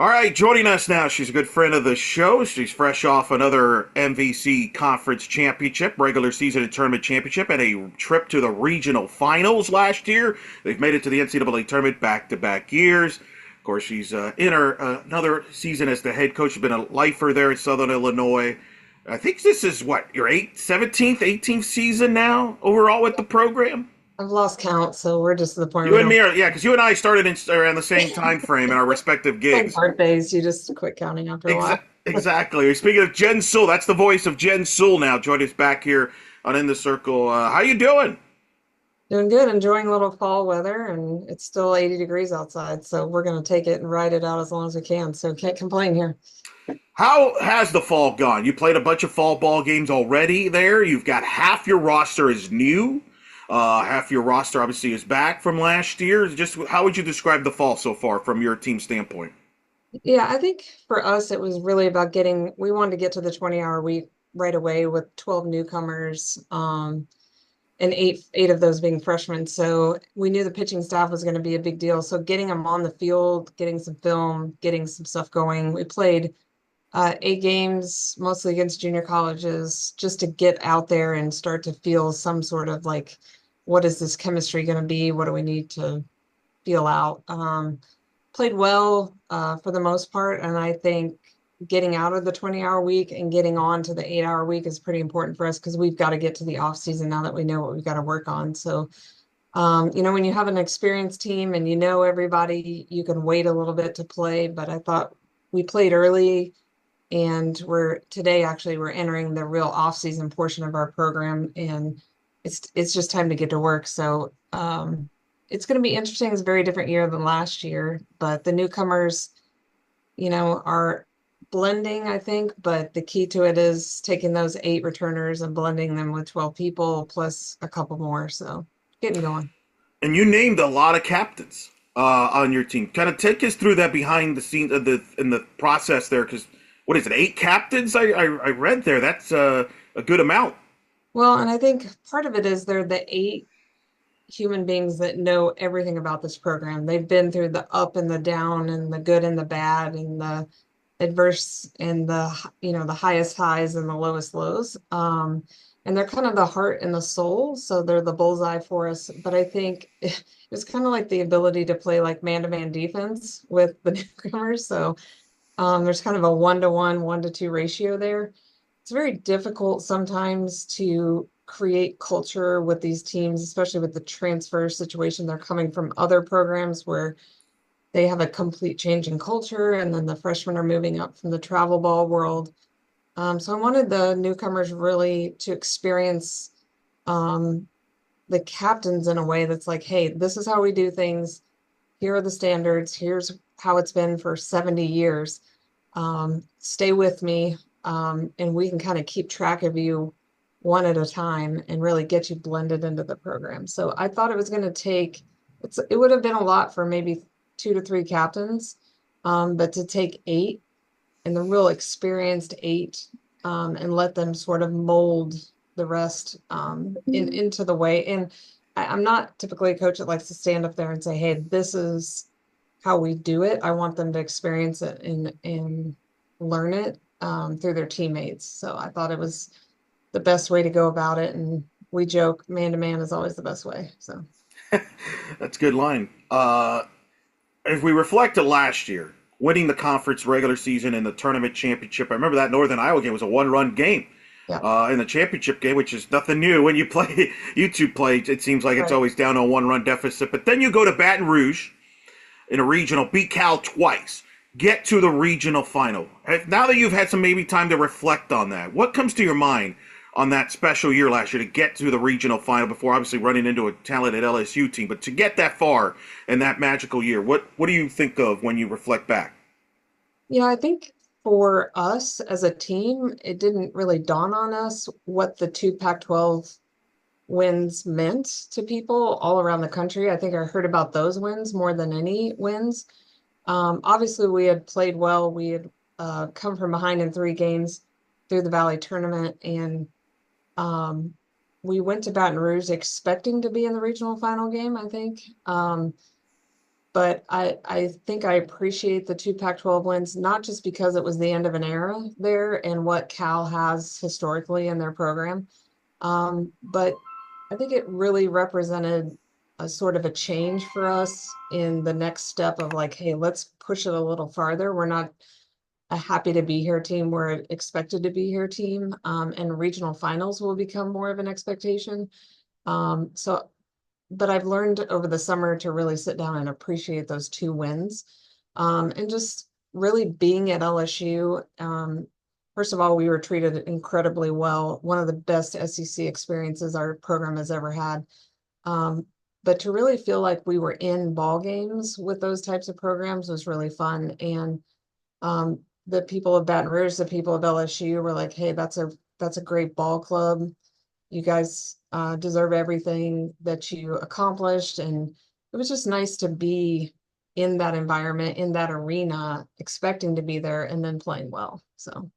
All right, joining us now, she's a good friend of the show. She's fresh off another MVC Conference Championship, regular season and tournament championship, and a trip to the regional finals last year. They've made it to the NCAA tournament back-to-back years. Of course, she's in her another season as the head coach. She's been a lifer there in Southern Illinois. I think this is what, your 17th, 18th season now overall with the program? I've lost count, so we're just to the point where You we and don't me are, yeah, because you and I started around the same time frame in our respective like gigs. birthdays. You just quit counting after a while. Exactly. Speaking of Jen Sewell, that's the voice of Jen Sewell now. Join us back here on In the Circle. How you doing? Doing good, enjoying a little fall weather, and it's still 80 degrees outside, so we're going to take it and ride it out as long as we can. So can't complain here. How has the fall gone? You played a bunch of fall ball games already there. You've got half your roster is new. Half your roster obviously is back from last year. Just how would you describe the fall so far from your team standpoint? Yeah, I think for us, it was really about we wanted to get to the 20-hour week right away with 12 newcomers, and eight of those being freshmen. So we knew the pitching staff was going to be a big deal. So getting them on the field, getting some film, getting some stuff going. We played 8 games, mostly against junior colleges, just to get out there and start to feel some sort of like, what is this chemistry going to be? What do we need to feel out? Played well for the most part, and I think getting out of the 20-hour week and getting on to the 8-hour week is pretty important for us because we've got to get to the off season now that we know what we've got to work on. So, when you have an experienced team and you know everybody, you can wait a little bit to play. But I thought we played early, and we're entering the real off-season portion of our program, and it's just time to get to work. So it's going to be interesting. It's a very different year than last year, but the newcomers, are blending, I think, but the key to it is taking those 8 returners and blending them with 12 people plus a couple more. So getting going. And you named a lot of captains on your team. Kind of take us through that behind the scenes of the process there, because what is it, 8 captains? I read there. That's a good amount. Well, and I think part of it is they're the 8 human beings that know everything about this program. They've been through the up and the down and the good and the bad and the adverse and the highest highs and the lowest lows. And they're kind of the heart and the soul, so they're the bullseye for us. But I think it was kind of like the ability to play like man-to-man defense with the newcomers. So there's kind of a 1-to-1, 1-to-2 ratio there. It's very difficult sometimes to create culture with these teams, especially with the transfer situation. They're coming from other programs where they have a complete change in culture, and then the freshmen are moving up from the travel ball world. So I wanted the newcomers really to experience the captains in a way that's like, hey, this is how we do things. Here are the standards. Here's how it's been for 70 years. Stay with me, and we can kind of keep track of you one at a time and really get you blended into the program. So I thought it was going to it would have been a lot for maybe 2 to 3 captains, but to take 8 and the real experienced 8, and let them sort of mold the rest into the way. And I'm not typically a coach that likes to stand up there and say, hey, this is how we do it. I want them to experience it and learn it through their teammates. So I thought it was the best way to go about it. And we joke, man to man is always the best way. So That's a good line. If we reflect to last year, winning the conference regular season and the tournament championship, I remember that Northern Iowa game was a one-run game. yeah, In the championship game, which is nothing new. When you two play, it seems like it's right. always down on one-run deficit. But then you go to Baton Rouge in a regional, beat Cal twice, get to the regional final. Now that you've had some maybe time to reflect on that, what comes to your mind on that special year last year to get to the regional final before obviously running into a talented LSU team, but to get that far in that magical year, what do you think of when you reflect back? Yeah, I think for us as a team, it didn't really dawn on us what the 2 Pac-12 wins meant to people all around the country. I think I heard about those wins more than any wins. Obviously, we had played well. We had come from behind in 3 games through the Valley tournament, and um, we went to Baton Rouge expecting to be in the regional final game, I think. But I think I appreciate the two Pac-12 wins, not just because it was the end of an era there and what Cal has historically in their program, but I think it really represented a sort of a change for us in the next step of like, hey, let's push it a little farther. We're not a happy to be here team, we're an expected to be here team, and regional finals will become more of an expectation. So but I've learned over the summer to really sit down and appreciate those two wins. And just really being at LSU. First of all, we were treated incredibly well. One of the best SEC experiences our program has ever had. Um, but to really feel like we were in ball games with those types of programs was really fun. And the people of Baton Rouge, the people of LSU were like, hey, that's a great ball club. You guys deserve everything that you accomplished. And it was just nice to be in that environment, in that arena, expecting to be there and then playing well. So,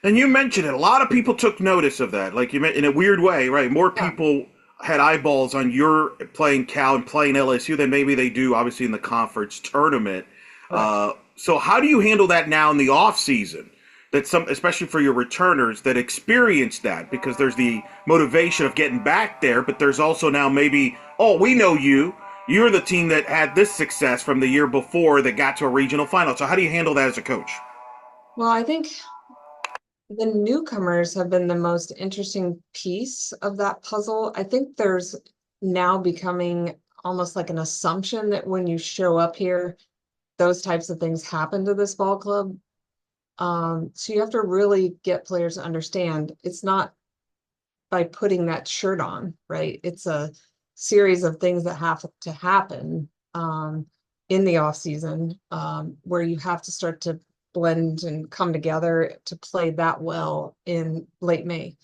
And you mentioned it. A lot of people took notice of that. Like you meant in a weird way, right? More yeah, people had eyeballs on your playing Cal and playing LSU than maybe they do, obviously, in the conference tournament. correct. So how do you handle that now in the off season? That some, especially for your returners that experience that, because there's the motivation of getting back there, but there's also now maybe, oh, we know you. You're the team that had this success from the year before that got to a regional final. So how do you handle that as a coach? Well, I think the newcomers have been the most interesting piece of that puzzle. I think there's now becoming almost like an assumption that when you show up here, those types of things happen to this ball club. So you have to really get players to understand it's not by putting that shirt on, right? It's a series of things that have to happen in the off season where you have to start to blend and come together to play that well in late May.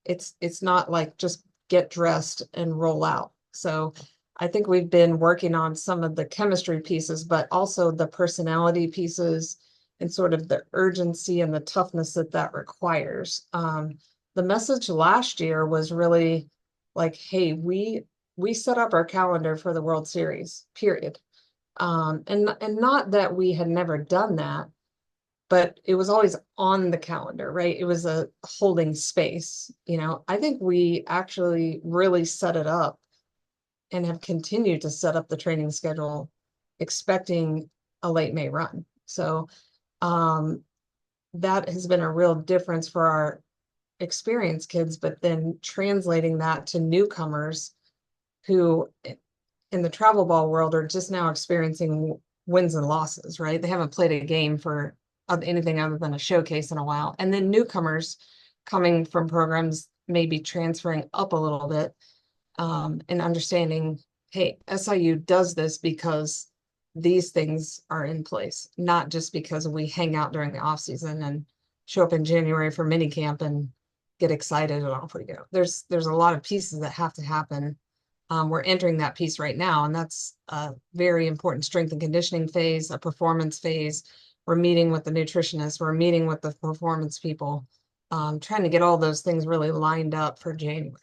It's not like just get dressed and roll out. So I think we've been working on some of the chemistry pieces, but also the personality pieces and sort of the urgency and the toughness that that requires. The message last year was really like, hey, we set up our calendar for the World Series, period. And not that we had never done that, but it was always on the calendar, right? It was a holding space. I think we actually really set it up and have continued to set up the training schedule expecting a late May run. So um, that has been a real difference for our experienced kids, but then translating that to newcomers who in the travel ball world are just now experiencing wins and losses, right? They haven't played a game for anything other than a showcase in a while. And then newcomers coming from programs maybe transferring up a little bit and understanding, hey, SIU does this because these things are in place, not just because we hang out during the off season and show up in January for mini camp and get excited and off we go. There's a lot of pieces that have to happen. We're entering that piece right now, and that's a very important strength and conditioning phase, a performance phase. We're meeting with the nutritionists, we're meeting with the performance people, trying to get all those things really lined up for January.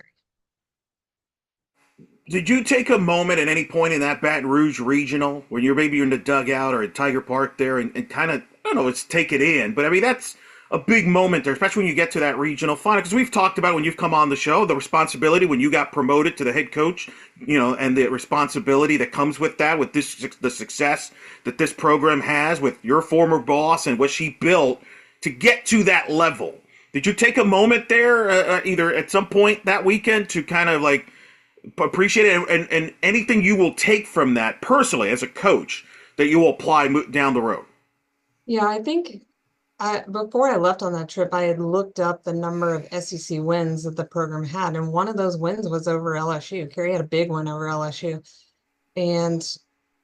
Did you take a moment at any point in that Baton Rouge Regional when you're maybe in the dugout or at Tiger Park there and kind of, I don't know, let's take it in, but I mean, that's a big moment there, especially when you get to that regional final. Because we've talked about when you've come on the show, the responsibility when you got promoted to the head coach, and the responsibility that comes with that, with the success that this program has with your former boss and what she built to get to that level. Did you take a moment there, either at some point that weekend, to kind of like appreciate it, and anything you will take from that personally as a coach that you will apply down the road? Yeah, I think before I left on that trip, I had looked up the number of SEC wins that the program had, and one of those wins was over LSU. Carrie had a big win over LSU. And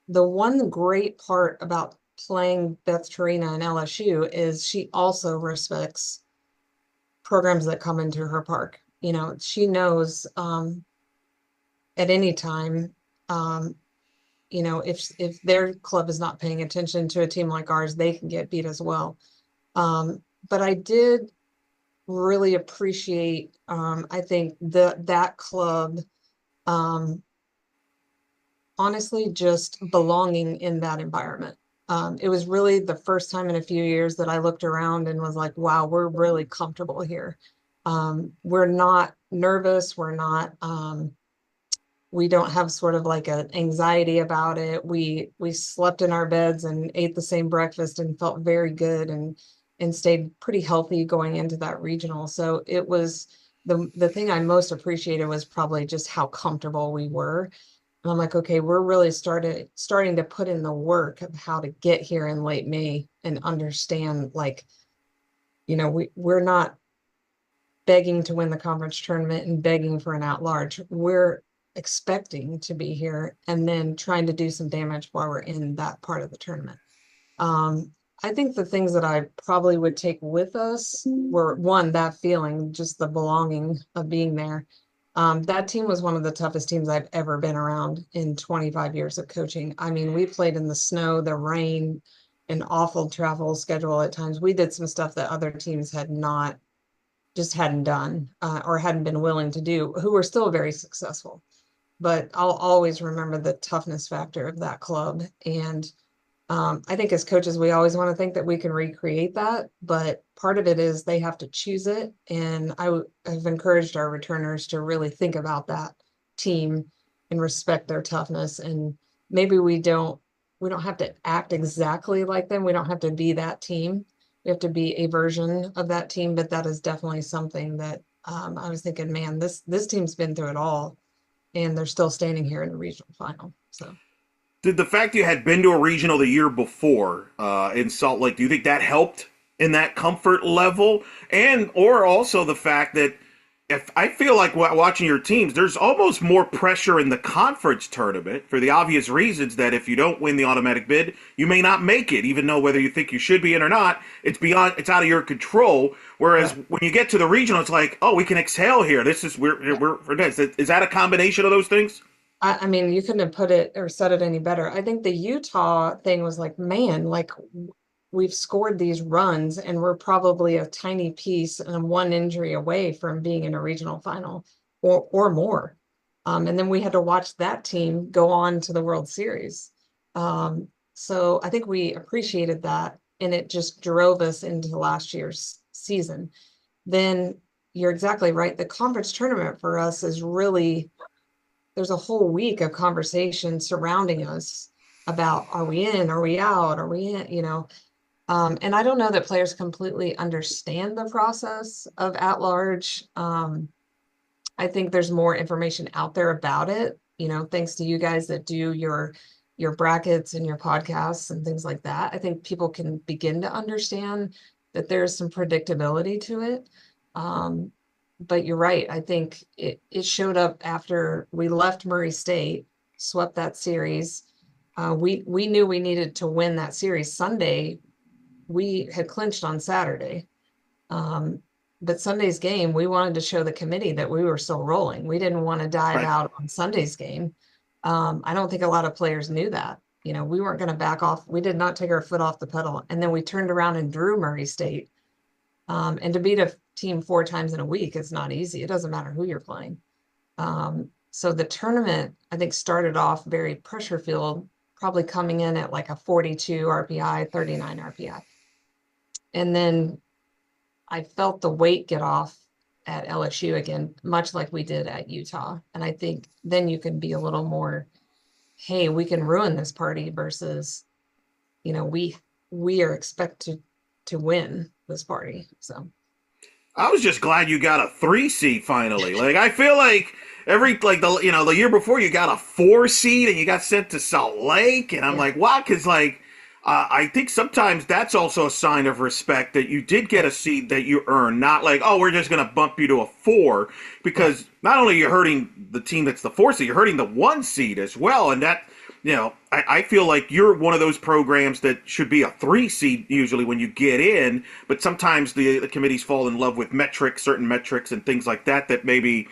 the one great part about playing Beth Torina and LSU is she also respects programs that come into her park. She knows at any time, um, if their club is not paying attention to a team like ours, they can get beat as well. But I did really appreciate, I think that club um, honestly just belonging in that environment. It was really the first time in a few years that I looked around and was like, wow, we're really comfortable here. We're not nervous. We don't have sort of like an anxiety about it. We slept in our beds and ate the same breakfast and felt very good and stayed pretty healthy going into that regional. So it was the thing I most appreciated was probably just how comfortable we were. And I'm like, okay, we're really starting to put in the work of how to get here in late May and understand like, we're not begging to win the conference tournament and begging for an at-large. We're expecting to be here and then trying to do some damage while we're in that part of the tournament. I think the things that I probably would take with us were one, that feeling, just the belonging of being there. That team was one of the toughest teams I've ever been around in 25 years of coaching. I mean, we played in the snow, the rain, an awful travel schedule at times. We did some stuff that other teams had not just hadn't done or hadn't been willing to do, who were still very successful. But I'll always remember the toughness factor of that club. And I think as coaches, we always want to think that we can recreate that, but part of it is they have to choose it. And have encouraged our returners to really think about that team and respect their toughness. And maybe we don't have to act exactly like them. We don't have to be that team. We have to be a version of that team, but that is definitely something that I was thinking, man, this team's been through it all, and they're still standing here in the regional final. So. Did the fact you had been to a regional the year before in Salt Lake, do you think that helped in that comfort level? And or also the fact that if I feel like watching your teams, there's almost more pressure in the conference tournament for the obvious reasons that if you don't win the automatic bid, you may not make it, even though whether you think you should be in or not, it's out of your control. Whereas when you get to the regional, it's like, oh, we can exhale here. We're next. Is that a combination of those things? I mean, you couldn't have put it or said it any better. I think the Utah thing was like, man, like we've scored these runs and we're probably a tiny piece and one injury away from being in a regional final or more. And then we had to watch that team go on to the World Series. So I think we appreciated that, and it just drove us into last year's season. Then you're exactly right. The conference tournament for us is really, there's a whole week of conversation surrounding us about, are we in, are we out, are we in, and I don't know that players completely understand the process of at large. I think there's more information out there about it, thanks to you guys that do your brackets and your podcasts and things like that. I think people can begin to understand that there's some predictability to it. But you're right. I think it showed up after we left Murray State, swept that series. We knew we needed to win that series. Sunday, we had clinched on Saturday. But Sunday's game, we wanted to show the committee that we were still rolling. We didn't want to dive Right. out on Sunday's game. I don't think a lot of players knew that. We weren't going to back off. We did not take our foot off the pedal. And then we turned around and drew Murray State. And to beat a team 4 times in a week is not easy. It doesn't matter who you're playing. So the tournament, I think, started off very pressure filled, probably coming in at like a 42 RPI, 39 RPI. And then I felt the weight get off at LSU again, much like we did at Utah. And I think then you can be a little more, hey, we can ruin this party versus, we are expected to win this party. So I was just glad you got a 3 seed finally. Like I feel like the year before you got a 4 seed and you got sent to Salt Lake, and I'm like, wow, because I think sometimes that's also a sign of respect that you did get a seed that you earned, not like, oh, we're just going to bump you to a 4, because not only you're hurting the team that's the 4 seed, you're hurting the 1 seed as well. And that, I feel like you're one of those programs that should be a 3 seed usually when you get in, but sometimes the committees fall in love with certain metrics and things like that maybe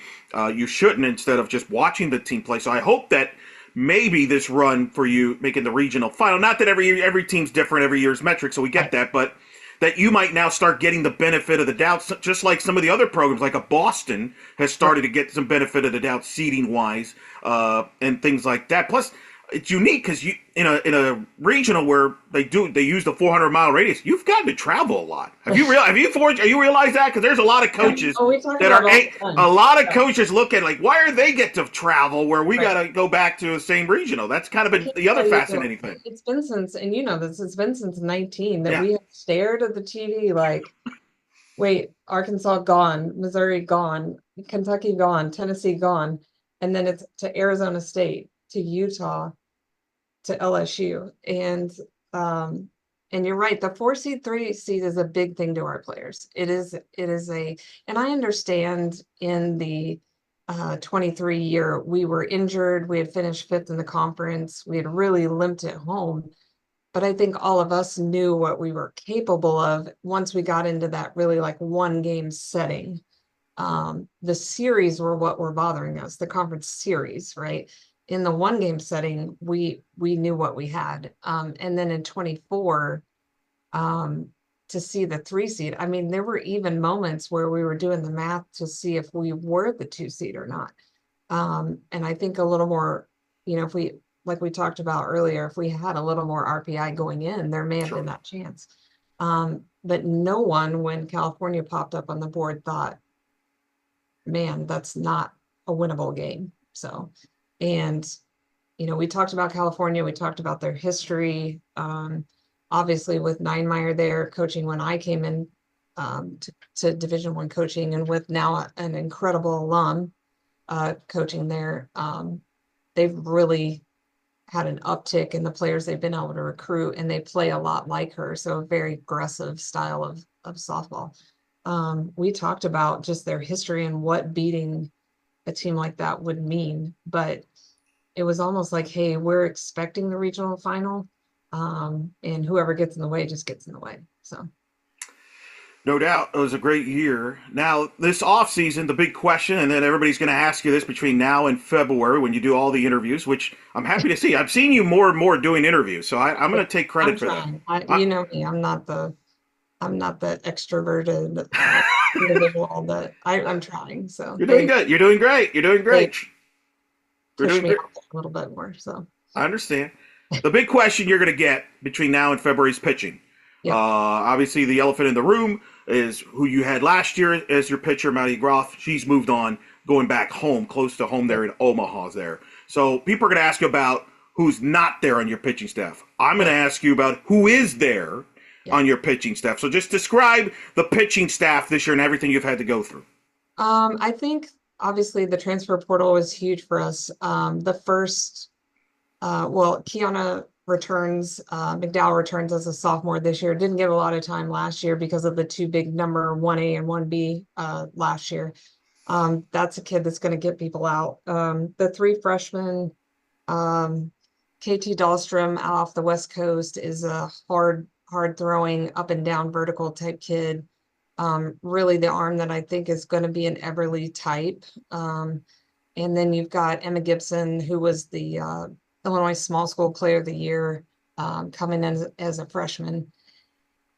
you shouldn't, instead of just watching the team play. So I hope that maybe this run for you making the regional final, not that every team's different, every year's metric, so we get that, but that you might now start getting the benefit of the doubt, just like some of the other programs, like a Boston has started to get some benefit of the doubt seeding wise, and things like that. Plus, it's unique because you in a regional where they use the 400-mile radius. You've gotten to travel a lot. Have you realized that? Because there's a lot of coaches Oh, we talk that about are it all the a time. lot of Yeah, coaches look at like why are they get to travel where we right. got to go back to the same regional? That's kind of I been can't the other tell you though, fascinating thing. it's been since, and you know this, it's been since 19 that Yeah, we have stared at the TV like, wait, Arkansas gone, Missouri gone, Kentucky gone, Tennessee gone, and then it's to Arizona State, to Utah, to LSU. And you're right, the 4 seed, 3 seed is a big thing to our players. It is and I understand in the 23 year, we were injured, we had finished fifth in the conference, we had really limped at home. But I think all of us knew what we were capable of once we got into that really like one game setting. The series were what were bothering us, the conference series, right? In the one game setting, we knew what we had. And then in 24, um, to see the 3 seed, I mean, there were even moments where we were doing the math to see if we were the 2 seed or not. And I think a little more, if we, like we talked about earlier, if we had a little more RPI going in, there may have been sure. that chance. But no one, when California popped up on the board, thought, man, that's not a winnable game. So, and we talked about California, we talked about their history. Obviously, with Ninemeyer there coaching when I came in to Division One coaching, and with now an incredible alum coaching there, they've really had an uptick in the players they've been able to recruit, and they play a lot like her. So a very aggressive style of softball. We talked about just their history and what beating a team like that would mean, but it was almost like, hey, we're expecting the regional final, and whoever gets in the way just gets in the way. So No doubt, it was a great year. Now, this off season, the big question, and then everybody's going to ask you this between now and February when you do all the interviews, which I'm happy to see. I've seen you more and more doing interviews, so I'm going to take I'm credit for that. trying. I, You know me, I'm not the extroverted individual that I'm trying. So you're doing they good. You're doing great. You're doing they great. You're push doing me great. out there a little bit more. So I understand. The big question you're going to get between now and February is pitching. yep. Obviously, the elephant in the room is who you had last year as your pitcher, Maddie Groff. She's moved on, going back home, close to home there Yep. in Omaha. There, so people are going to ask you about who's not there on your pitching staff. I'm going to Right. ask you about who is there Yep. on your pitching staff. So just describe the pitching staff this year and everything you've had to go through. I think obviously the transfer portal was huge for us. The first well, Kiana returns, McDowell returns as a sophomore this year. Didn't get a lot of time last year because of the two big number 1A and 1B last year. That's a kid that's going to get people out. The three freshmen, KT Dahlstrom out off the West Coast is a hard throwing up and down vertical type kid. Really the arm that I think is going to be an Everly type. And then you've got Emma Gibson, who was the Illinois Small School Player of the Year, coming in as a freshman.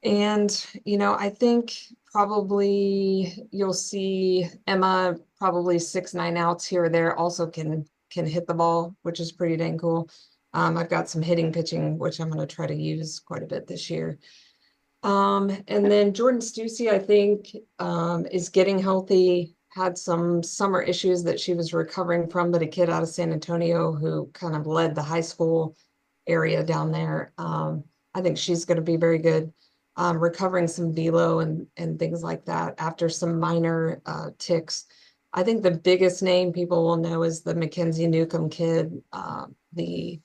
And, I think probably you'll see Emma probably 6, 9 outs here or there also can hit the ball, which is pretty dang cool. I've got some hitting pitching, which I'm going to try to use quite a bit this year. And then Jordan Stussy, I think, is getting healthy, had some summer issues that she was recovering from, but a kid out of San Antonio who kind of led the high school area down there. I think she's going to be very good. Recovering some velo and things like that after some minor ticks. I think the biggest name people will know is the Mackenzie Newcomb kid, the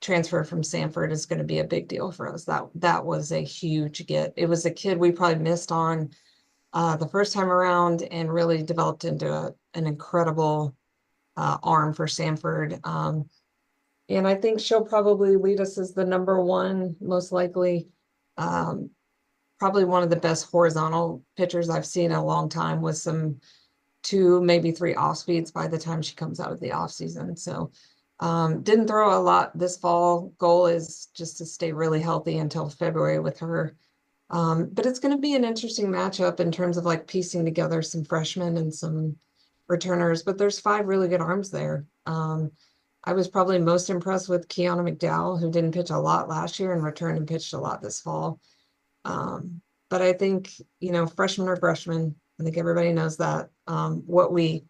transfer from Sanford is going to be a big deal for us. That was a huge get. It was a kid we probably missed on the first time around and really developed into an incredible arm for Sanford. And I think she'll probably lead us as the number one, most likely. Um, Probably one of the best horizontal pitchers I've seen in a long time with some two, maybe three off speeds by the time she comes out of the off season. So didn't throw a lot this fall. Goal is just to stay really healthy until February with her. But it's going to be an interesting matchup in terms of like piecing together some freshmen and some returners. But there's 5 really good arms there. I was probably most impressed with Kiana McDowell, who didn't pitch a lot last year and returned and pitched a lot this fall. But I think, freshmen are freshmen. I think everybody knows that. What we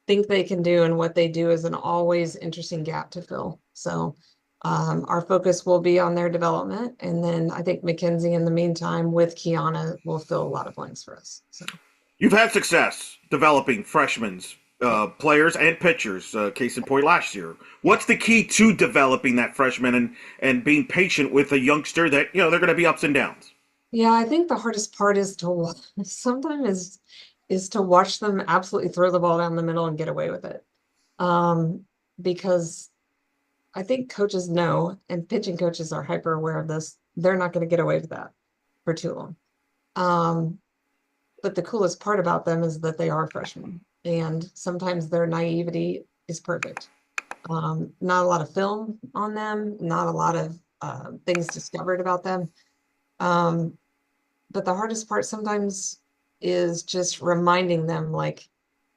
think they can do and what they do is an always interesting gap to fill. So our focus will be on their development. And then I think Mackenzie, in the meantime, with Kiana, will fill a lot of blanks for us. So You've had success developing freshmen's yeah. players and pitchers. Case in point, last year. What's the key to developing that freshman and being patient with a youngster that they're going to be ups and downs? Yeah, I think the hardest part is to sometimes is to watch them absolutely throw the ball down the middle and get away with it. Because I think coaches know, and pitching coaches are hyper aware of this, they're not going to get away with that for too long. But the coolest part about them is that they are freshmen, and sometimes their naivety is perfect. Not a lot of film on them, not a lot of things discovered about them. Um, but the hardest part sometimes is just reminding them, like,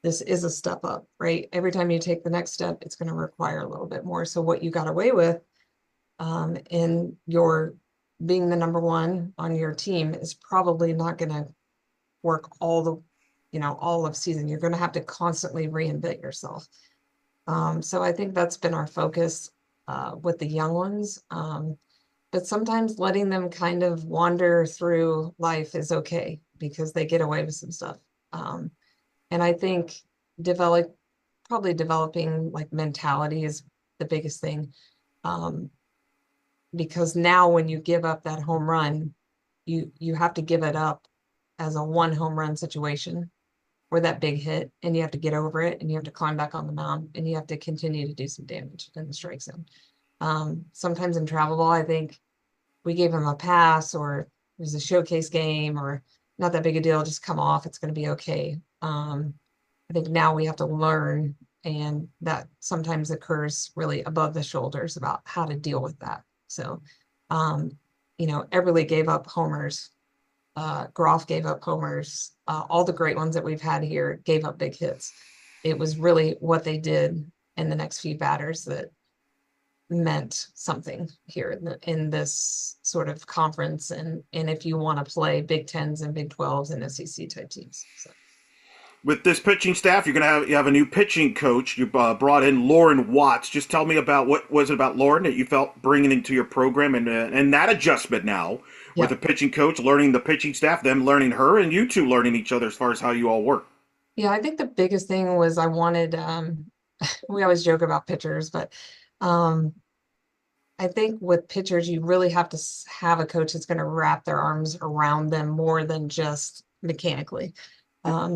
this is a step up, right? Every time you take the next step, it's going to require a little bit more. So what you got away with in your being the number one on your team is probably not going to work all of season. You're going to have to constantly reinvent yourself. So I think that's been our focus with the young ones. But sometimes letting them kind of wander through life is okay because they get away with some stuff. And I think develop probably developing like mentality is the biggest thing. Because now when you give up that home run, you have to give it up as a one home run situation or that big hit, and you have to get over it, and you have to climb back on the mound, and you have to continue to do some damage in the strike zone. Sometimes in travel ball, I think we gave him a pass, or it was a showcase game, or not that big a deal, just come off, it's going to be okay. I think now we have to learn, and that sometimes occurs really above the shoulders about how to deal with that. So, Everly gave up homers. Groff gave up homers. All the great ones that we've had here gave up big hits. It was really what they did in the next few batters that meant something here in this sort of conference, and if you want to play Big Tens and Big 12s and SEC type teams. So. With this pitching staff, you have a new pitching coach. You brought in Lauren Watts. Just tell me about what was it about Lauren that you felt bringing into your program and that adjustment now with Yeah. a pitching coach, learning the pitching staff, them learning her, and you two learning each other as far as how you all work. Yeah, I think the biggest thing was I wanted, we always joke about pitchers, but um, I think with pitchers, you really have to have a coach that's going to wrap their arms around them more than just mechanically.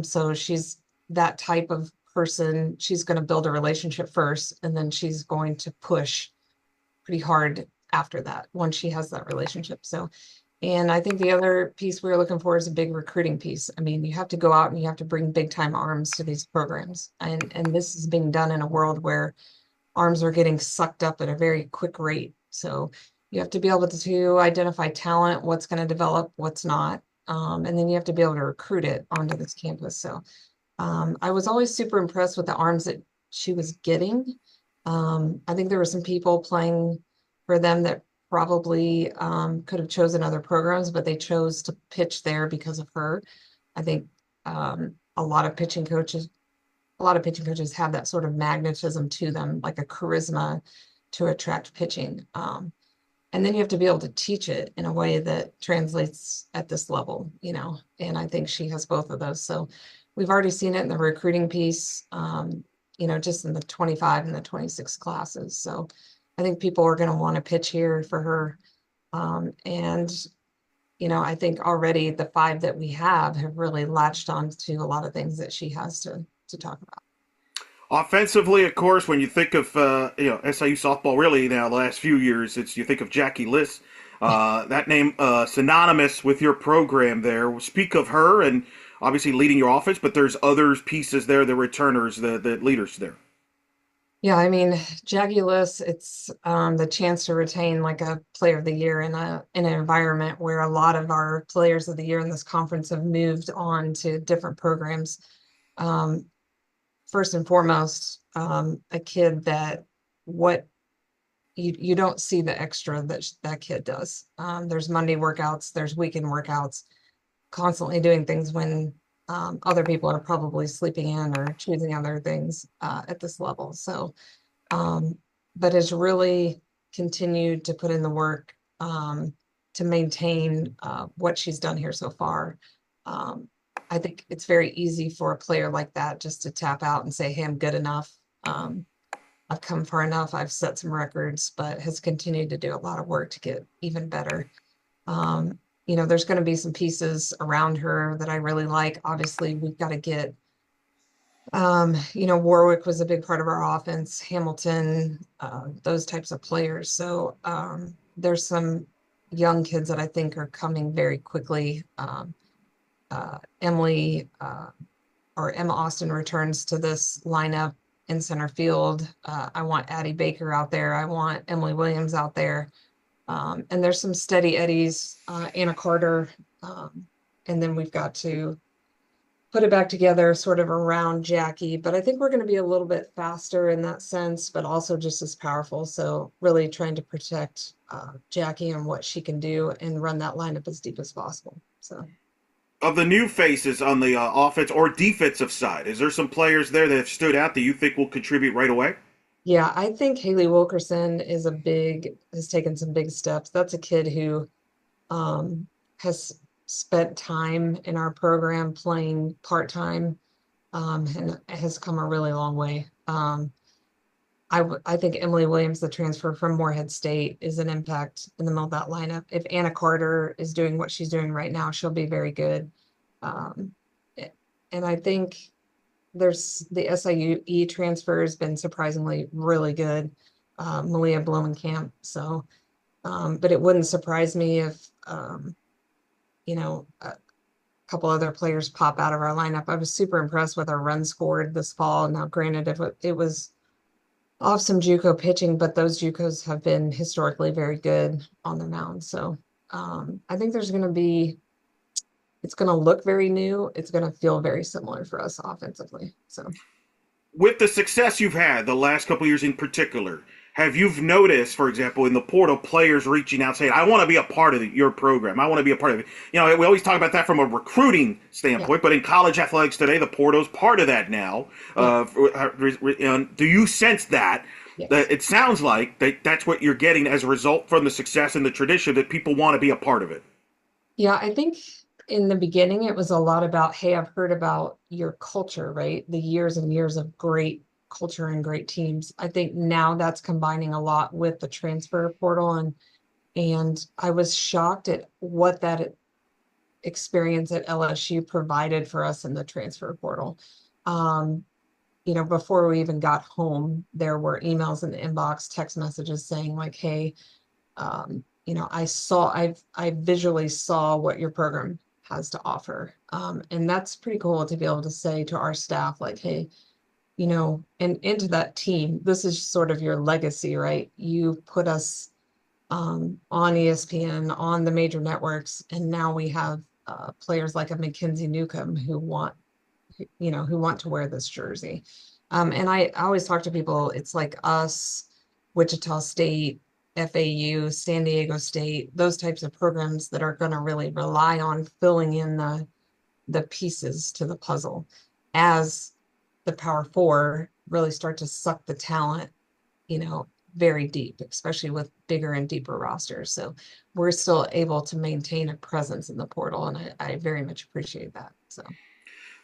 So she's that type of person. She's going to build a relationship first, and then she's going to push pretty hard after that once she has that relationship. So, and I think the other piece we were looking for is a big recruiting piece. I mean, you have to go out and you have to bring big time arms to these programs, and this is being done in a world where arms are getting sucked up at a very quick rate. So you have to be able to identify talent, what's going to develop, what's not. And then you have to be able to recruit it onto this campus. So I was always super impressed with the arms that she was getting. I think there were some people playing for them that probably could have chosen other programs, but they chose to pitch there because of her. I think a lot of pitching coaches have that sort of magnetism to them, like a charisma to attract pitching. And then you have to be able to teach it in a way that translates at this level, and I think she has both of those. So we've already seen it in the recruiting piece, just in the 25 and the 26 classes. So I think people are going to want to pitch here for her. And I think already the 5 that we have really latched on to a lot of things that she has to talk about. Offensively, of course, when you think of SIU softball, really now the last few years, you think of Jackie Liss. That name synonymous with your program there. Speak of her and obviously leading your offense, but there's other pieces there, the returners, the leaders there. Yeah, I mean, Jackie Liss, it's the chance to retain like a player of the year in an environment where a lot of our players of the year in this conference have moved on to different programs. First and foremost, a kid that what you don't see the extra that that kid does. There's Monday workouts, there's weekend workouts, constantly doing things when other people are probably sleeping in or choosing other things at this level. So, but has really continued to put in the work to maintain what she's done here so far. I think it's very easy for a player like that just to tap out and say, hey, I'm good enough. I've come far enough. I've set some records, but has continued to do a lot of work to get even better. There's going to be some pieces around her that I really like. Obviously, we've got to get, Warwick was a big part of our offense, Hamilton, those types of players. So there's some young kids that I think are coming very quickly. Emily or Emma Austin returns to this lineup in center field. I want Addie Baker out there. I want Emily Williams out there. And there's some steady eddies, Anna Carter. And then we've got to put it back together sort of around Jackie. But I think we're going to be a little bit faster in that sense, but also just as powerful. So really trying to protect Jackie and what she can do and run that lineup as deep as possible. So. Of the new faces on the offense or defensive side, is there some players there that have stood out that you think will contribute right away? Yeah, I think Haley Wilkerson has taken some big steps. That's a kid who has spent time in our program playing part-time and has come a really long way. I think Emily Williams, the transfer from Morehead State, is an impact in the middle of that lineup. If Anna Carter is doing what she's doing right now, she'll be very good. And I think there's the SIUE transfer has been surprisingly really good. Malia Blumenkamp. So, but it wouldn't surprise me if, a couple other players pop out of our lineup. I was super impressed with our run scored this fall. Now, granted, if it was off some JUCO pitching, but those JUCOs have been historically very good on the mound. So I think it's going to look very new. It's going to feel very similar for us offensively. So With the success you've had the last couple of years in particular, have you noticed, for example, in the portal, players reaching out saying, I want to be a part of your program. I want to be a part of it. We always talk about that from a recruiting standpoint, but in college athletics today, the portal's part of that now. Do you sense that? yes. That it sounds like that's what you're getting as a result from the success and the tradition, that people want to be a part of it. Yeah, I think in the beginning it was a lot about, hey, I've heard about your culture, right? The years and years of great culture and great teams. I think now that's combining a lot with the transfer portal, and I was shocked at what that experience at LSU provided for us in the transfer portal. Before we even got home, there were emails in the inbox, text messages saying like, hey, I visually saw what your program has to offer. And that's pretty cool to be able to say to our staff, like, hey, and into that team, this is sort of your legacy, right? You put us on ESPN, on the major networks, and now we have players like a Mackenzie Newcomb who want to wear this jersey. And I always talk to people, it's like us, Wichita State, FAU, San Diego State, those types of programs that are going to really rely on filling in the pieces to the puzzle as the Power Four really start to suck the talent, very deep, especially with bigger and deeper rosters. So we're still able to maintain a presence in the portal, and I very much appreciate that. So.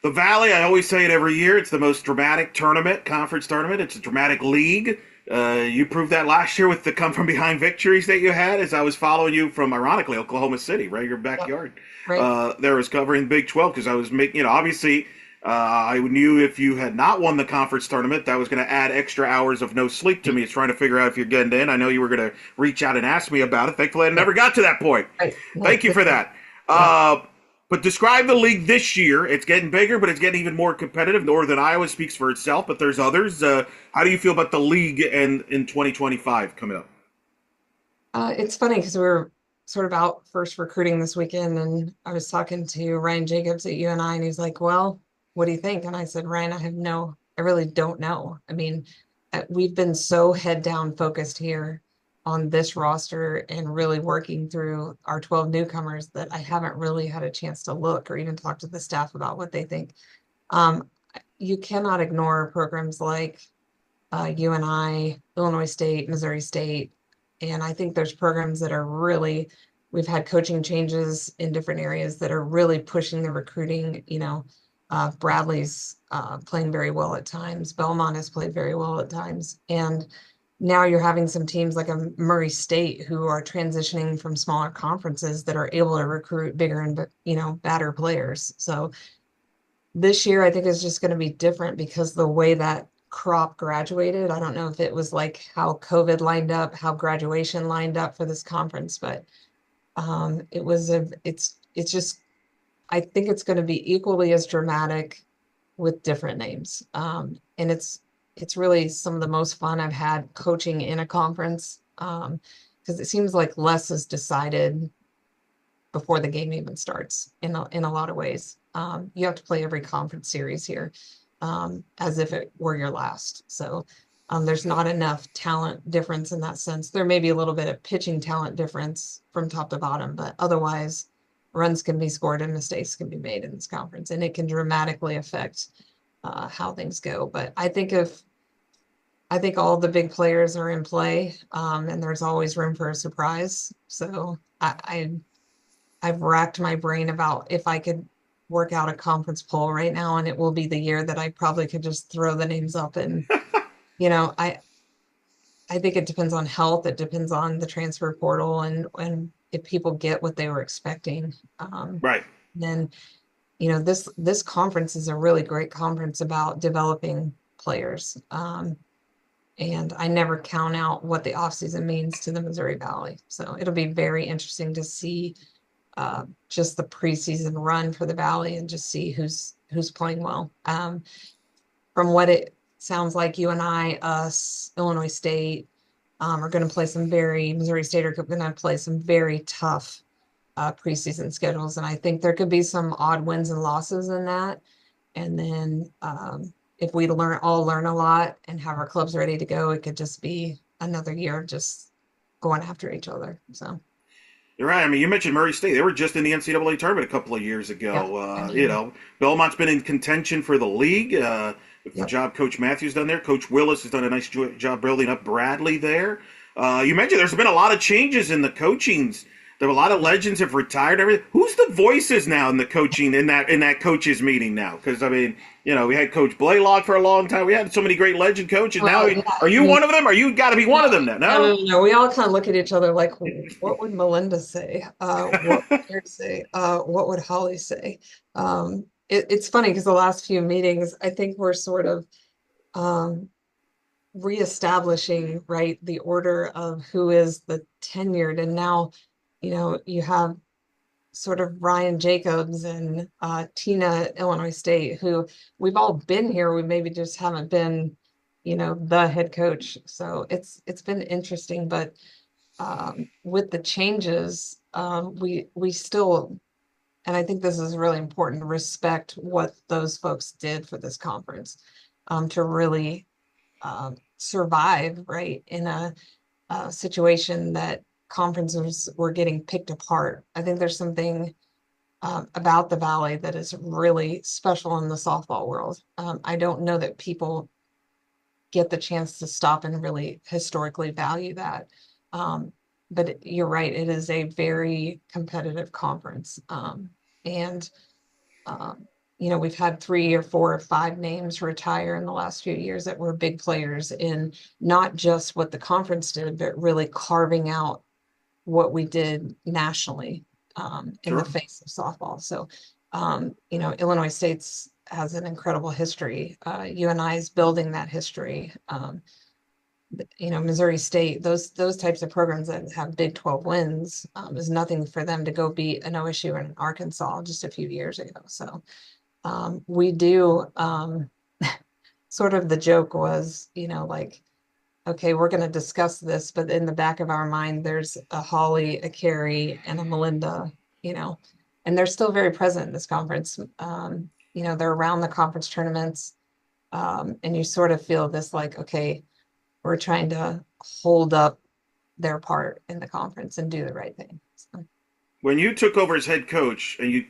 The Valley, I always say it every year, it's the most dramatic conference tournament. It's a dramatic league. You proved that last year with the come-from-behind victories that you had as I was following you from, ironically, Oklahoma City, right, your backyard. Right. There was covering Big 12 because I was making, obviously, I knew if you had not won the conference tournament, that was going to add extra hours of no sleep to me. It's trying to figure out if you're getting in. I know you were going to reach out and ask me about it. Thankfully, I never got to that point. Right. Thank you for that. Yeah. But describe the league this year. It's getting bigger, but it's getting even more competitive. Northern Iowa speaks for itself, but there's others. How do you feel about the league and in 2025 coming up? It's funny because we were sort of out first recruiting this weekend, and I was talking to Ryan Jacobs at UNI, and he's like, well, what do you think? And I said, Ryan, I really don't know. I mean, we've been so head down focused here on this roster and really working through our 12 newcomers that I haven't really had a chance to look or even talk to the staff about what they think. Um, you cannot ignore programs like UNI, Illinois State, Missouri State. And I think there's programs that are really, we've had coaching changes in different areas that are really pushing the recruiting. Bradley's playing very well at times. Belmont has played very well at times. And now you're having some teams like a Murray State who are transitioning from smaller conferences that are able to recruit bigger and, better players. So this year I think is just going to be different because the way that crop graduated, I don't know if it was like how COVID lined up, how graduation lined up for this conference, but it's just I think it's going to be equally as dramatic with different names. And it's really some of the most fun I've had coaching in a conference. Because it seems like less is decided before the game even starts in a lot of ways. You have to play every conference series here as if it were your last. So there's not enough talent difference in that sense. There may be a little bit of pitching talent difference from top to bottom, but otherwise runs can be scored and mistakes can be made in this conference, and it can dramatically affect how things go. But I think all the big players are in play, and there's always room for a surprise. So I've racked my brain about if I could work out a conference poll right now, and it will be the year that I probably could just throw the names up. And you know, I think it depends on health. It depends on the transfer portal and if people get what they were expecting. Right. Then this conference is a really great conference about developing players. And I never count out what the offseason means to the Missouri Valley. So it'll be very interesting to see just the preseason run for the Valley and just see who's playing well. From what it sounds like, UNI, us, Illinois State are going to play Missouri State are going to play some very tough preseason schedules. And I think there could be some odd wins and losses in that. And then if we all learn a lot and have our clubs ready to go, it could just be another year of just going after each other. So. You're right. I mean, you mentioned Murray State. They were just in the NCAA tournament a couple of years Yeah. ago. Belmont's been in contention for the league with the Yep. job Coach Matthews done there. Coach Willis has done a nice job building up Bradley there. You mentioned there's been a lot of changes in the coachings. There were a lot of legends have retired. Everything. Who's the voices now in the coaching in that coaches meeting now? Because I mean, we had Coach Blaylock for a long time. We had so many great legend coaches. Well, Now, yeah, are you one of them? Are you got to be one of them now? No. no. We all kind of look at each other like, what would Melinda say? What would Eric say? What would Holly say? It's funny because the last few meetings, I think we're sort of um, reestablishing, right, the order of who is the tenured. And now, you have sort of Ryan Jacobs and Tina Illinois State, who we've all been here. We maybe just haven't been, the head coach. So it's been interesting, but with the changes, we still, and I think this is really important, to respect what those folks did for this conference to really survive, right, in a situation that conferences were getting picked apart. I think there's something about the Valley that is really special in the softball world. I don't know that people get the chance to stop and really historically value that. But you're right, it is a very competitive conference. And we've had 3 or 4 or 5 names retire in the last few years that were big players in not just what the conference did, but really carving out what we did nationally in the Sure. face of softball. So, Illinois State's has an incredible history. UNI is building that history. Missouri State, those types of programs that have Big 12 wins is nothing for them to go beat an OSU and an Arkansas just a few years ago. So we do sort of the joke was, like, okay, we're going to discuss this, but in the back of our mind, there's a Holly, a Carrie, and a Melinda, and they're still very present in this conference. They're around the conference tournaments, and you sort of feel this like, okay, we're trying to hold up their part in the conference and do the right thing. So. When you took over as head coach and you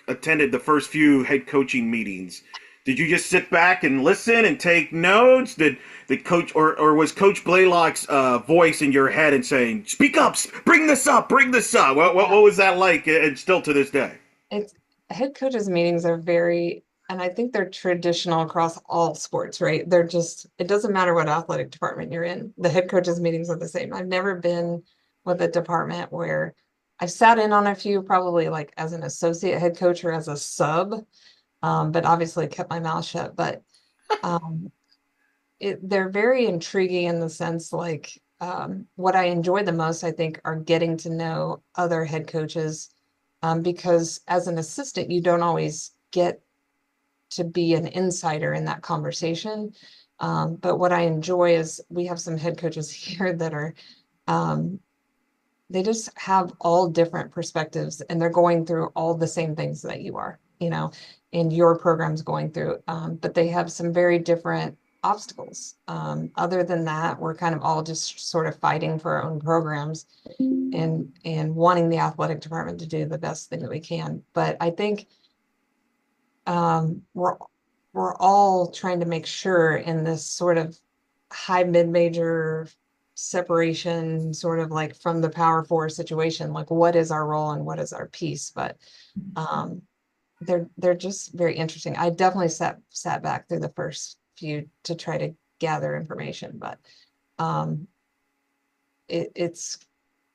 attended the first few head coaching meetings, did you just sit back and listen and take notes? Did the coach or was Coach Blaylock's voice in your head and saying, "Speak up, bring this up, bring this up"? What was that like? And still to this day. It's head coaches meetings are very, and I think they're traditional across all sports, right? They're just, it doesn't matter what athletic department you're in. The head coaches meetings are the same. I've never been with a department where I've sat in on a few, probably like as an associate head coach or as a sub, but obviously kept my mouth shut. But um, they're very intriguing in the sense like what I enjoy the most, I think, are getting to know other head coaches because as an assistant, you don't always get to be an insider in that conversation. But what I enjoy is we have some head coaches here that are, um, they just have all different perspectives and they're going through all the same things that you are, and your program's going through. But they have some very different obstacles. Other than that, we're kind of all just sort of fighting for our own programs and wanting the athletic department to do the best thing that we can. But I think we're all trying to make sure in this sort of high mid-major separation, sort of like from the power four situation, like what is our role and what is our piece. But um, they're just very interesting. I definitely sat back through the first few to try to gather information, but um, it's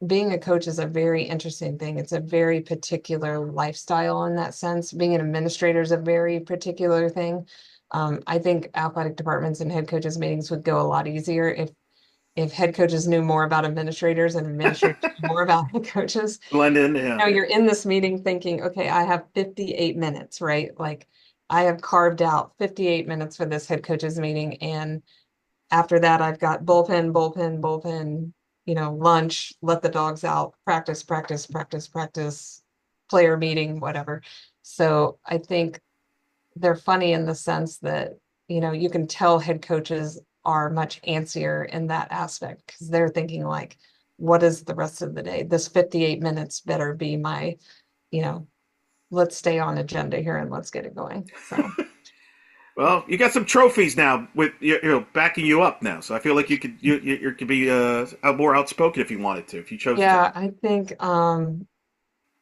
being a coach is a very interesting thing. It's a very particular lifestyle in that sense. Being an administrator is a very particular thing. I think athletic departments and head coaches meetings would go a lot easier if head coaches knew more about administrators and administrators knew more about head coaches. Glendon, yeah. You're in this meeting thinking, okay, I have 58 minutes, right? Like I have carved out 58 minutes for this head coaches meeting, and after that, I've got bullpen, bullpen, bullpen, lunch, let the dogs out, practice, practice, practice, practice, player meeting, whatever. So I think they're funny in the sense that, you can tell head coaches are much antsier in that aspect because they're thinking like, what is the rest of the day? This 58 minutes better be my, you know, let's stay on agenda here and let's get it going. So Well, you got some trophies now with backing you up now, so I feel like you could be more outspoken if you wanted to, if you chose to. yeah, I think the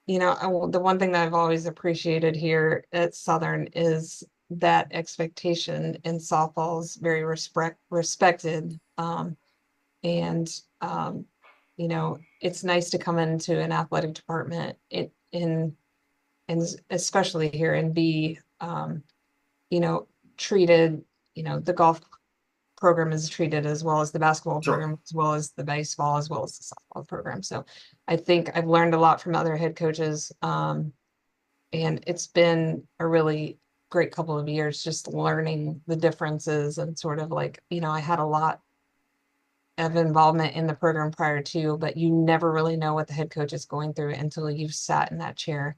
one thing that I've always appreciated here at Southern is that expectation in softball is very respected. And it's nice to come into an athletic department and especially here and be you know, treated, the golf program is treated as well as the basketball Sure. program, as well as the baseball, as well as the softball program. So I think I've learned a lot from other head coaches. And it's been a really great couple of years just learning the differences and sort of like, I had a lot of involvement in the program prior to, but you never really know what the head coach is going through until you've sat in that chair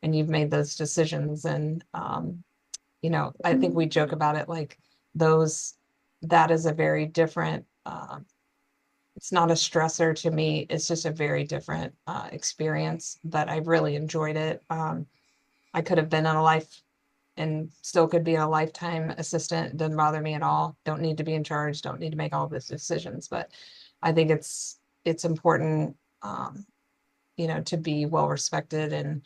and you've made those decisions. And I think we joke about it like those that is a very different it's not a stressor to me. It's just a very different experience, but I've really enjoyed it. I could have been in a life and still could be a lifetime assistant. It doesn't bother me at all. Don't need to be in charge. Don't need to make all these decisions. But I think it's important, to be well respected. And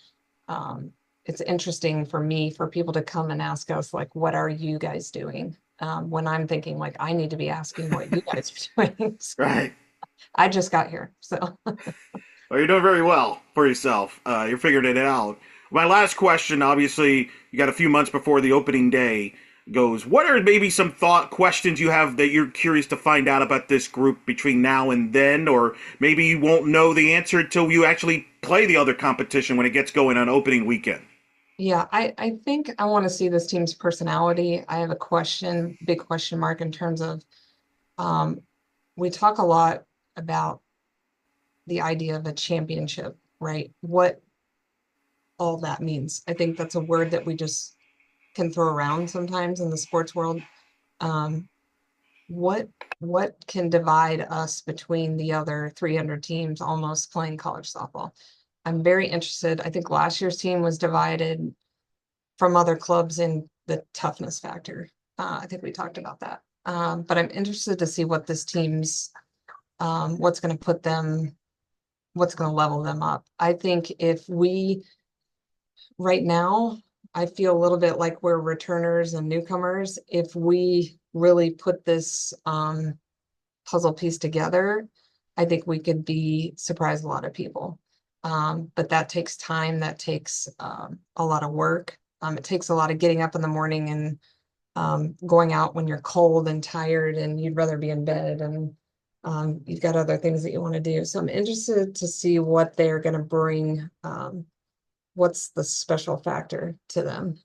it's interesting for me for people to come and ask us, like, what are you guys doing? When I'm thinking, like, I need to be asking what you guys are doing. So Right. I just got here. So Well, you're doing very well for yourself. You're figuring it out. My last question, obviously, you got a few months before the opening day goes. What are maybe some thought questions you have that you're curious to find out about this group between now and then? Or maybe you won't know the answer until you actually play the other competition when it gets going on opening weekend. yeah, I think I want to see this team's personality. I have a big question mark in terms of um, we talk a lot about the idea of a championship, right? What all that means. I think that's a word that we just can throw around sometimes in the sports world. Um, what what can divide us between the other 300 teams almost playing college softball? I'm very interested. I think last year's team was divided from other clubs in the toughness factor. I think we talked about that. But I'm interested to see what this team's what's going to put them, what's going to level them up. I think if we right now, I feel a little bit like we're returners and newcomers. If we really put this puzzle piece together, I think we could be surprise a lot of people. But that takes time. That takes a lot of work. It takes a lot of getting up in the morning and going out when you're cold and tired and you'd rather be in bed and you've got other things that you want to do. So I'm interested to see what they're going to bring. What's the special factor to them?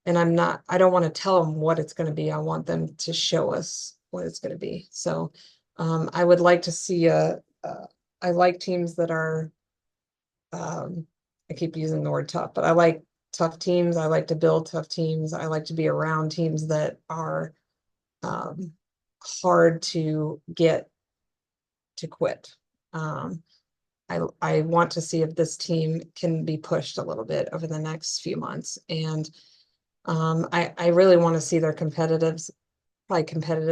And I don't want to tell them what it's going to be. I want them to show us what it's going to be. So I would like to see I like teams that are, I keep using the word tough, but I like tough teams. I like to build tough teams. I like to be around teams that are hard to get to quit. I want to see if this team can be pushed a little bit over the next few months. And I really want to see their competitive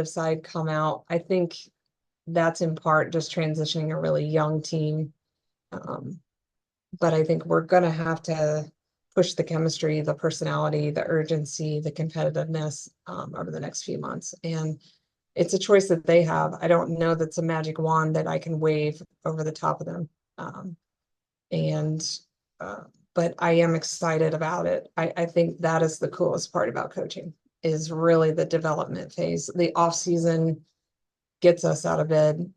side come out. I think that's in part just transitioning a really young team. But I think we're going to have to push the chemistry, the personality, the urgency, the competitiveness over the next few months. And it's a choice that they have. I don't know that's a magic wand that I can wave over the top of them. And but I am excited about it. I think that is the coolest part about coaching is really the development phase. The off season gets us out of bed.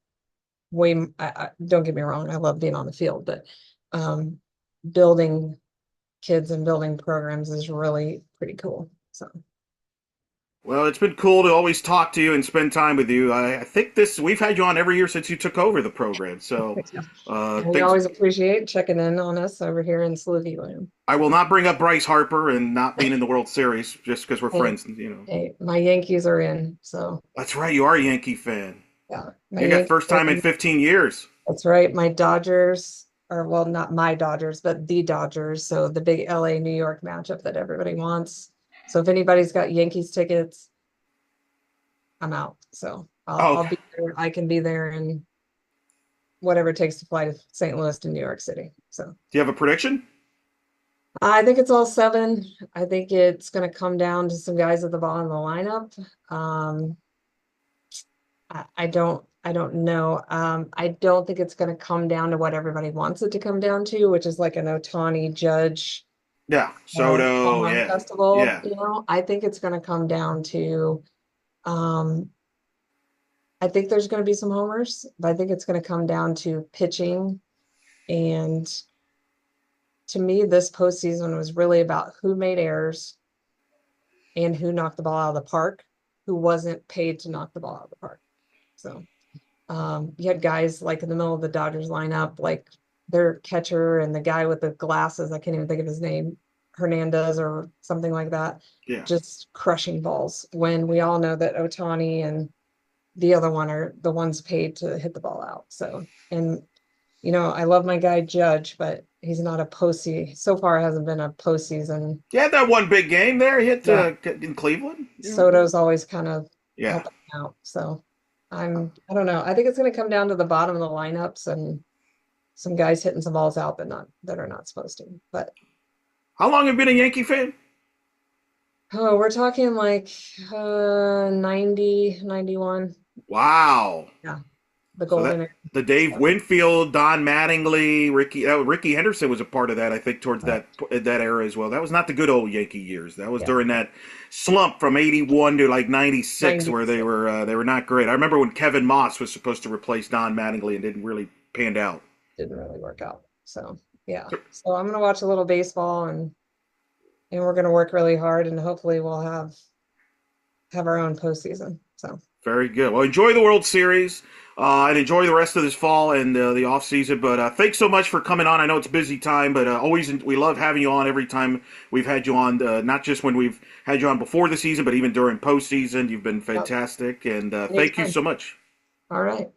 Don't get me wrong, I love being on the field, but building kids and building programs is really pretty cool. So Well, it's been cool to always talk to you and spend time with you. I think we've had you on every year since you took over the program. So we things always appreciate checking in on us over here in Slovenia Land. I will not bring up Bryce Harper and not being in the World Series just because we're Hey, friends. You know, hey, my Yankees are in, so that's right. You are a Yankee fan. yeah, my You got Yankees first are time in in. 15 years. That's right. My Dodgers are, well, not my Dodgers, but the Dodgers. So the big LA New York matchup that everybody wants. So if anybody's got Yankees tickets, I'm out. So Oh, I'll be there. I can be there and whatever it takes to fly to St. Louis to New York City. So do you have a prediction? I think it's all seven. I think it's going to come down to some guys at the bottom of the lineup. I don't know. I don't think it's going to come down to what everybody wants it to come down to, which is like an Ohtani Judge Yeah, home Soto. run Yeah, festival. yeah. I think it's going to come down to, um, I think there's going to be some homers, but I think it's going to come down to pitching. And to me, this postseason was really about who made errors and who knocked the ball out of the park, who wasn't paid to knock the ball out of the park. So you had guys like in the middle of the Dodgers lineup, like their catcher and the guy with the glasses, I can't even think of his name, Hernandez or something like that, Yeah. just crushing balls when we all know that Ohtani and the other one are the ones paid to hit the ball out. So, and I love my guy Judge, but he's not a postseason. So far, hasn't been a postseason. You had that one big game there. He hit Yeah, in Cleveland. Soto's always kind of Yeah. helping out. So I don't know. I think it's going to come down to the bottom of the lineups and some guys hitting some balls out that are not supposed to. But How long have you been a Yankee fan? oh, we're talking like 90, 91. Wow. Yeah, the So that golden era. the Dave So, Winfield, Don Mattingly, Ricky Henderson was a part of that. I think towards right. that era as well. That was not the good old Yankee years. That was Yeah, during that slump from '81 to like '96, where 96. they were not great. I remember when Kevin Moss was supposed to replace Don Mattingly and didn't really pan out. Didn't really work out. So yeah. So I'm gonna watch a little baseball and we're gonna work really hard and hopefully we'll have our own postseason. So Very good. Well, enjoy the World Series. And enjoy the rest of this fall and the off season. But thanks so much for coming on. I know it's a busy time, but always we love having you on every time we've had you on. Not just when we've had you on before the season, but even during postseason. You've been Yep. fantastic, and thank you Anytime. so much. All right.